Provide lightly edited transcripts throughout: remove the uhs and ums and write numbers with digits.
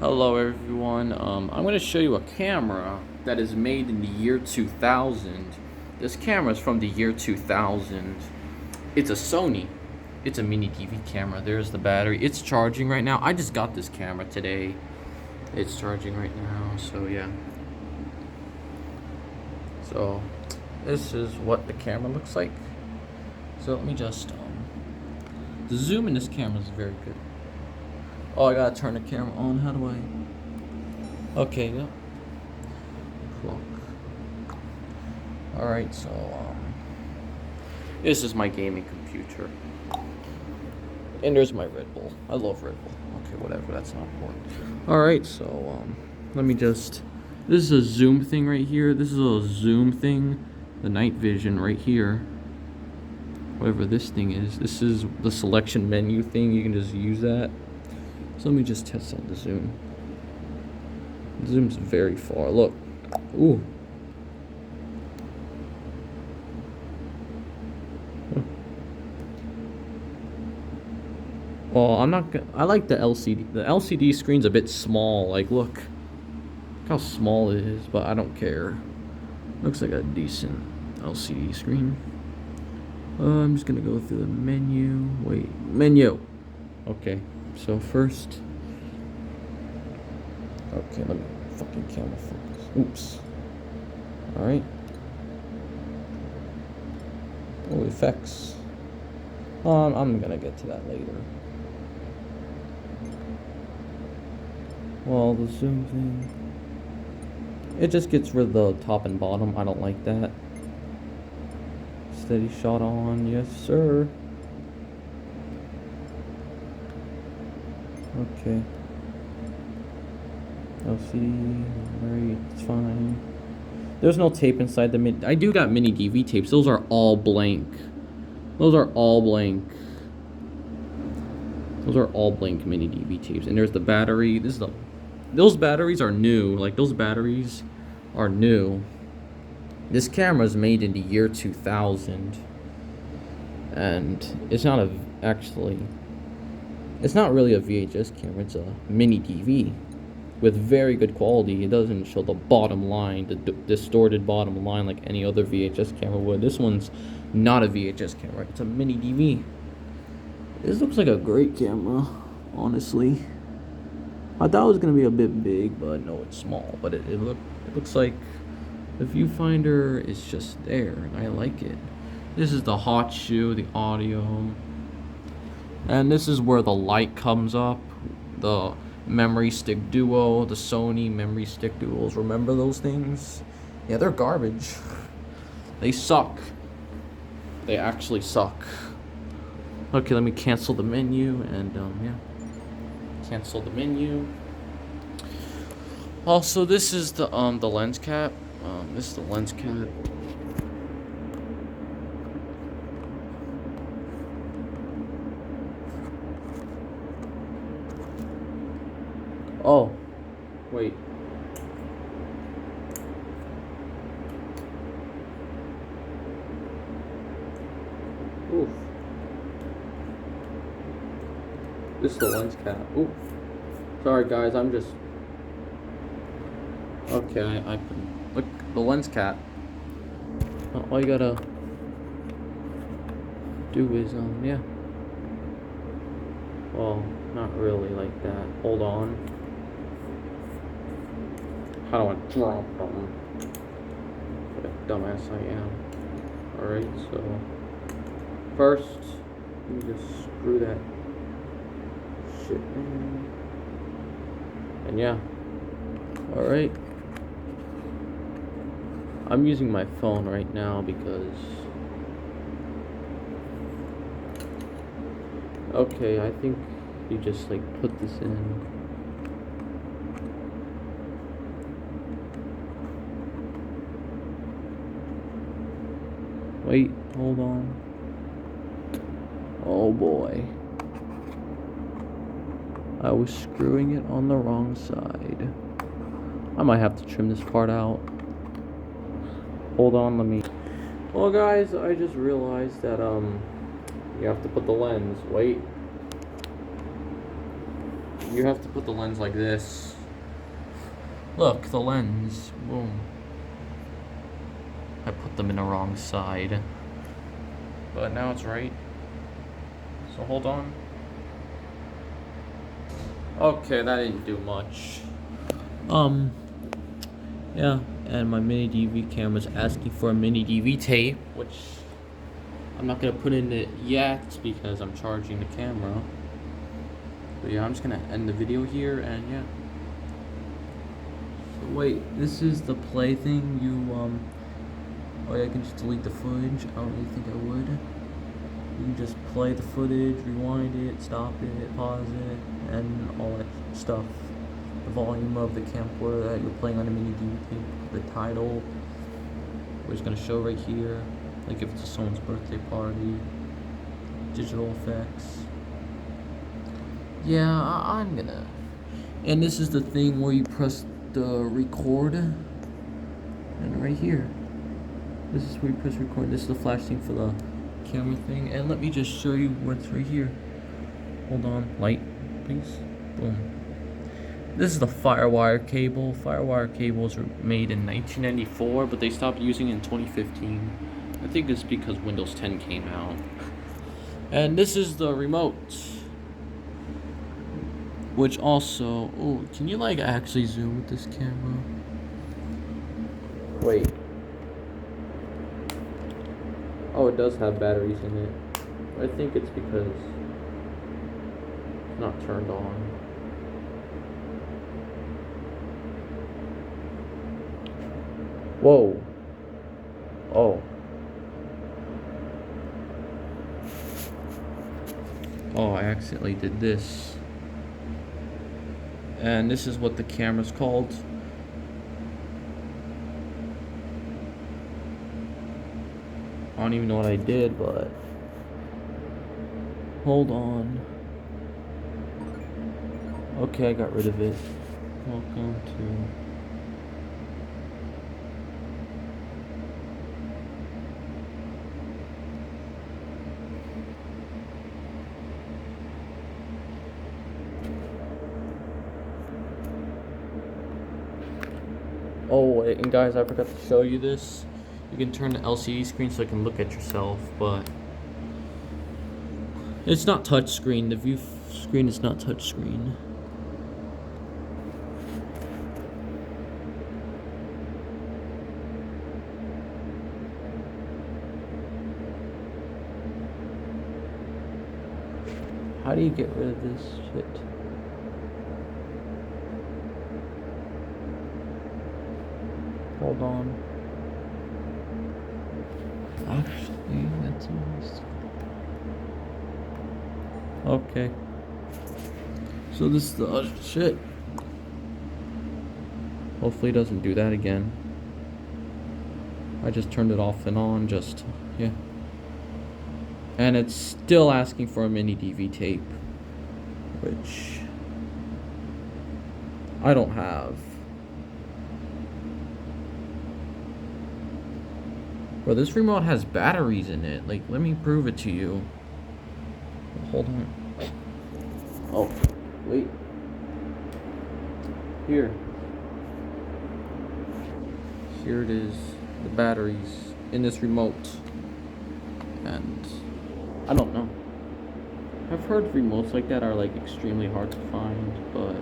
Hello everyone, I'm going to show you a camera that is made in the year 2000. This camera is from the year 2000. It's a Sony. It's a miniDV camera. There's the battery. It's charging right now. I just got this camera today. It's charging right now, so yeah. So this is what the camera looks like. So let me just the zoom in this camera is very good. Oh, I gotta turn the camera on. How do I? Okay, yeah. Clock. Alright, so, this is my gaming computer. And there's my Red Bull. I love Red Bull. Okay, whatever, that's not important. Alright, so, let me just... This is a zoom thing right here. This is a zoom thing. The night vision right here. Whatever this thing is. This is the selection menu thing. You can just use that. So let me just test out the zoom. The zoom's very far. Look. Ooh. Well, I'm not gonna... I like the LCD. The LCD screen's a bit small. Like, look how small it is, but I don't care. Looks like a decent LCD screen. I'm just gonna go through the menu. Wait, menu. Okay. So first, okay, let me fucking camera focus. Oops. All right. Oh, effects. I'm gonna get to that later. Well, the zoom thing. It just gets rid of the top and bottom. I don't like that. Steady shot on, yes sir. Okay. LCD, right, it's fine. There's no tape inside the mini. I do got miniDV tapes. Those are all blank. Those are all blank. Those are all blank miniDV tapes. And there's the battery. This is the... Those batteries are new. Like, those batteries are new. This camera is made in the year 2000. And it's not a... Actually... It's not really a VHS camera, it's a miniDV with very good quality. It doesn't show the bottom line, the distorted bottom line like any other VHS camera would. This one's not a VHS camera, it's a miniDV. This looks like a great camera, honestly. I thought it was going to be a bit big, but no, it's small. But it looks like the viewfinder is just there, and I like it. This is the hot shoe, the audio. And this is where the light comes up, the memory stick duo, the Sony memory stick duos. Remember those things? Yeah, they're garbage. They suck. They actually suck. Okay, let me cancel the menu and yeah. Cancel the menu. Also, this is the lens cap. This is the lens cap. Oh, wait. Oof. This is the lens cap. Oof. Sorry guys, I'm just... Okay, I can... Look, the lens cap. All you gotta do is, yeah. Well, not really like that. Hold on. How do I drop them? What a dumbass I am. Alright, so first, let me just screw that shit in. And yeah. Alright. I'm using my phone right now because... Okay, I think you just like put this in. Wait, hold on. Oh boy. I was screwing it on the wrong side. I might have to trim this part out. Hold on, let me... Well guys, I just realized that you have to put the lens. Wait. You have to put the lens like this. Look, the lens. Boom. I put them in the wrong side. But now it's right. So hold on. Okay, that didn't do much. Yeah, and my miniDV camera's asking for a miniDV tape, which I'm not gonna put in it yet because I'm charging the camera. But yeah, I'm just gonna end the video here, and yeah. So wait, this is the play thing. Oh yeah, I can just delete the footage. I don't really think I would. You can just play the footage, rewind it, stop it, pause it, and all that stuff. The volume of the camcorder that you're playing on the miniDV tape, the title, which is gonna show right here, like if it's someone's birthday party, digital effects. Yeah, I'm gonna. And this is the thing where you press the record, and right here, this is where you press record. This is the flash thing for the camera thing, and let me just show you what's right here. Hold on, light, please. Boom. This is the FireWire cable. FireWire cables were made in 1994, but they stopped using it in 2015. I think it's because Windows 10 came out. And this is the remote, which also, oh, can you like actually zoom with this camera? Wait. Oh, it does have batteries in it. I think it's because it's not turned on. Whoa. Oh. Oh, I accidentally did this. And this is what the camera's called. I don't even know what I did, but hold on. Okay, I got rid of it. Welcome to Oh, and guys, I forgot to show you this. You can turn the LCD screen so you can look at yourself, but it's not touch screen. The view screen is not touch screen. How do you get rid of this shit? Hold on. Actually, that's almost... Okay. So this is the shit. Hopefully it doesn't do that again. I just turned it off and on, just, yeah. And it's still asking for a miniDV tape, which I don't have. Bro, this remote has batteries in it. Like, let me prove it to you. Hold on. Oh, wait. Here. Here it is. The batteries in this remote. And I don't know. I've heard remotes like that are like extremely hard to find, but...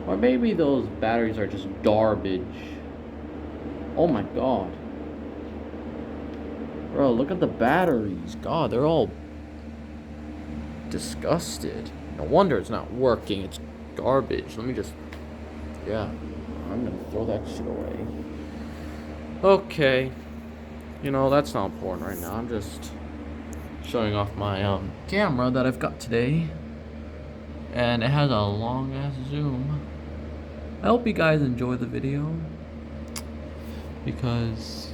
Or maybe those batteries are just garbage. Oh my god. Bro, look at the batteries. God, they're all disgusted. No wonder it's not working. It's garbage. Let me just... Yeah. I'm gonna throw that shit away. Okay. You know, that's not important right now. I'm just showing off my camera that I've got today. And it has a long ass zoom. I hope you guys enjoy the video, because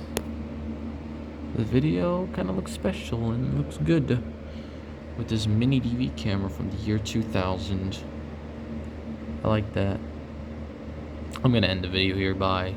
the video kind of looks special and looks good with this miniDV camera from the year 2000. I like that. I'm gonna end the video here. Bye.